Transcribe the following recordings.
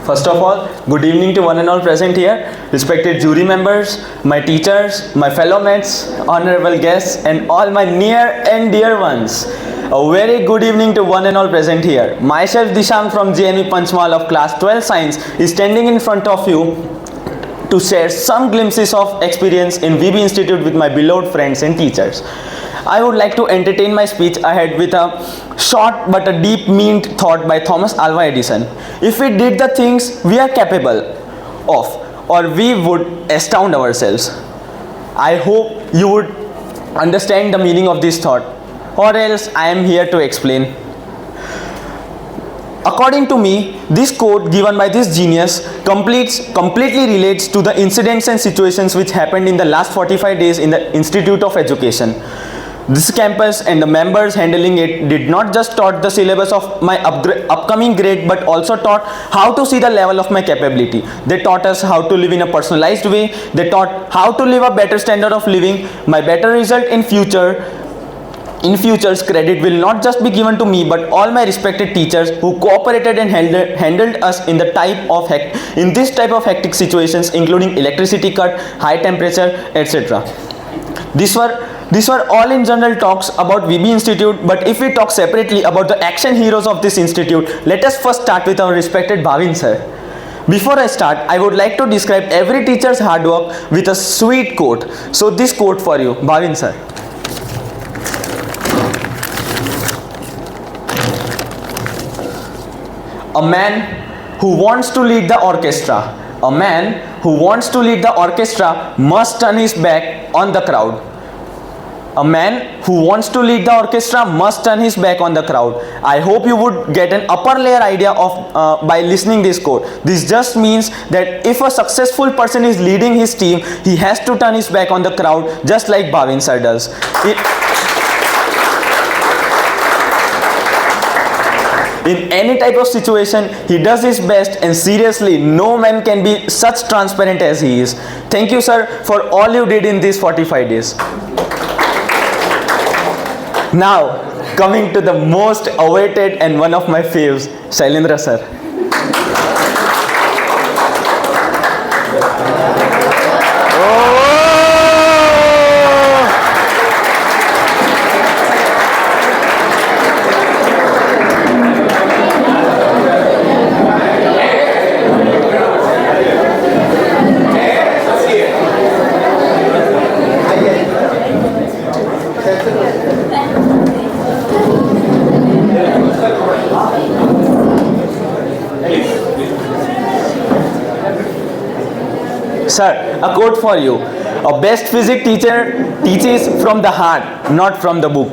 First of all, good evening to one and all present here, respected jury members, my teachers, my fellow mates, honorable guests, and all my near and dear ones. A very good evening to one and all present here. Myself Dishang from JNV Panchmal of class 12 science is standing in front of you to share some glimpses of experience in VB Institute with my beloved friends and teachers. I would like to entertain my speech ahead with a short but a deep meaned thought by Thomas Alva Edison. If we did the things we are capable of, or we would astound ourselves. I hope you would understand the meaning of this thought, or else I am here to explain. According to me, this quote given by this genius completely relates to the incidents and situations which happened in the last 45 days in the Institute of Education. This campus and the members handling it did not just taught the syllabus of my upcoming grade, but also taught how to see the level of my capability. They taught us how to live in a personalized way. They taught how to live a better standard of living. My better result in future's credit will not just be given to me, but all my respected teachers who cooperated and handled us in this type of hectic situations, including electricity cut, high temperature, etc. These were all in general talks about VB Institute, but if we talk separately about the action heroes of this institute, let us first start with our respected Bhavin sir. Before I start, I would like to describe every teacher's hard work with a sweet quote. So this quote for you, Bhavin sir. A man who wants to lead the orchestra, must turn his back on the crowd. A man who wants to lead the orchestra must turn his back on the crowd. I hope you would get an upper layer idea of by listening this quote. This just means that if a successful person is leading his team, he has to turn his back on the crowd, just like Bhavin sir does. In any type of situation, he does his best, and seriously, no man can be such transparent as he is. Thank you, sir, for all you did in these 45 days. Now, coming to the most awaited and one of my faves, Shailendra sir. Sir, a quote for you. A best physics teacher teaches from the heart, not from the book.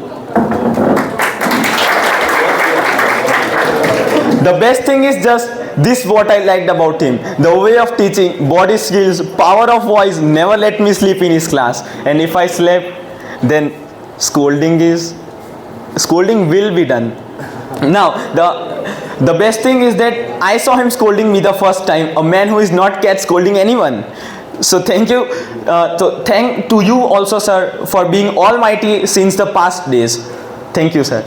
The best thing is just this what I liked about him. The way of teaching, body skills, power of voice never let me sleep in his class. And if I slept, then scolding will be done. Now, the best thing is that I saw him scolding me the first time, a man who is not catch scolding anyone. So thank you, thank to you also, sir, for being almighty since the past days. Thank you, sir.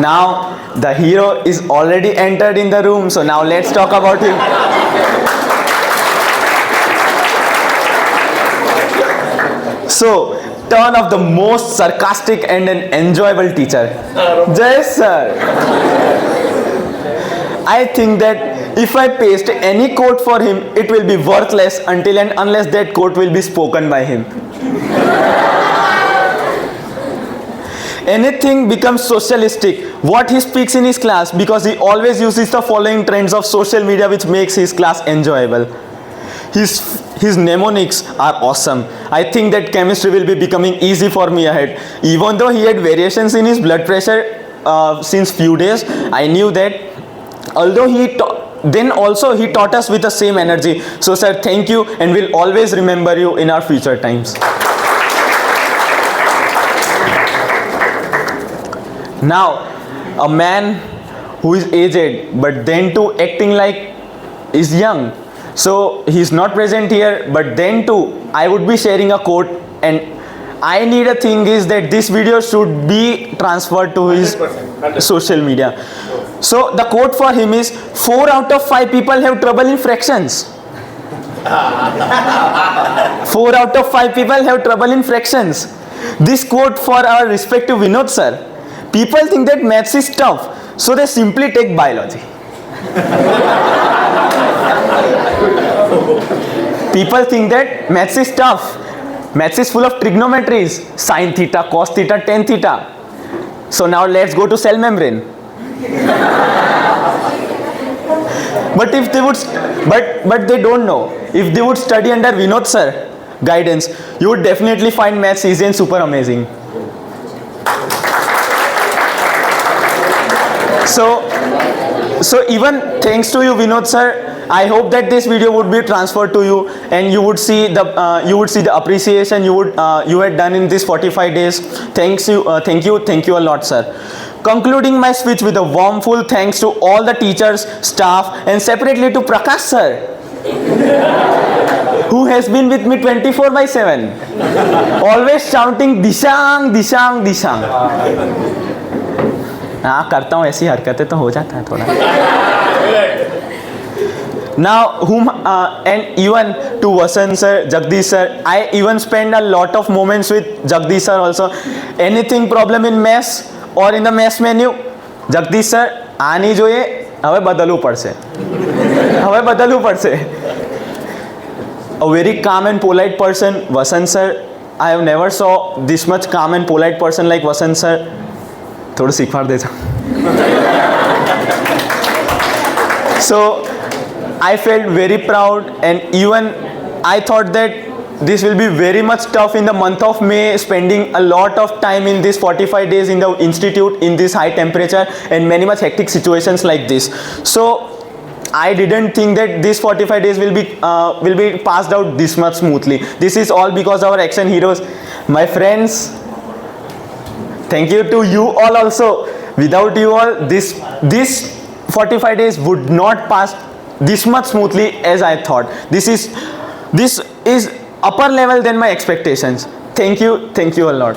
Now, the hero is already entered in the room, so now let's talk about him. So, turn of the most sarcastic and an enjoyable teacher. Yes, sir. I think that if I paste any quote for him, it will be worthless until and unless that quote will be spoken by him. Anything becomes socialistic, what he speaks in his class, because he always uses the following trends of social media which makes his class enjoyable. His mnemonics are awesome. I think that chemistry will be becoming easy for me ahead. Even though he had variations in his blood pressure since few days, I knew that. Although he taught us with the same energy. So sir, thank you, and we'll always remember you in our future times. Now, a man who is aged but then too acting like is young. So he's not present here, but then too I would be sharing a quote, and I need a thing is that this video should be transferred to his 100%. Social media. So the quote for him is 4 out of 5 people have trouble in fractions. 4 out of 5 people have trouble in fractions. This quote for our respective Vinod sir. People think that maths is tough, so they simply take biology. People think that maths is tough. Maths is full of trigonometries, sine theta, cos theta, tan theta. So now let's go to cell membrane. But if they would, but they don't know. If they would study under Vinod sir guidance, you would definitely find maths easy and super amazing. So even thanks to you, Vinod sir, I hope that this video would be transferred to you, and you would see the appreciation you had done in these 45 days. Thank you a lot, sir. Concluding my speech with a warm full thanks to all the teachers, staff, and separately to Prakash sir, who has been with me 24/7, always shouting Dishang, Dishang, Dishang. हाँ करता हूँ ऐसी हरकतें तो हो जाता है थोड़ा. Now, and even to Vasant sir, Jagdish sir, I even spend a lot of moments with Jagdish sir also. Anything problem in mess or in the mess menu, Jagdish sir, આની જોઈએ હવે બદલવું પડશે. A very calm and polite person, Vasant sir. I have never saw this much calm and polite person like Vasant sir. थोड़ा सिखा देता. So I felt very proud, and even I thought that this will be very much tough in the month of May, spending a lot of time in these 45 days in the institute in this high temperature and many much hectic situations like this. So I didn't think that these 45 days will be passed out this much smoothly. This is all because our action heroes, my friends. Thank you to you all also. Without you all, this 45 days would not pass this much smoothly as I thought. This is upper level than my expectations. Thank you a lot.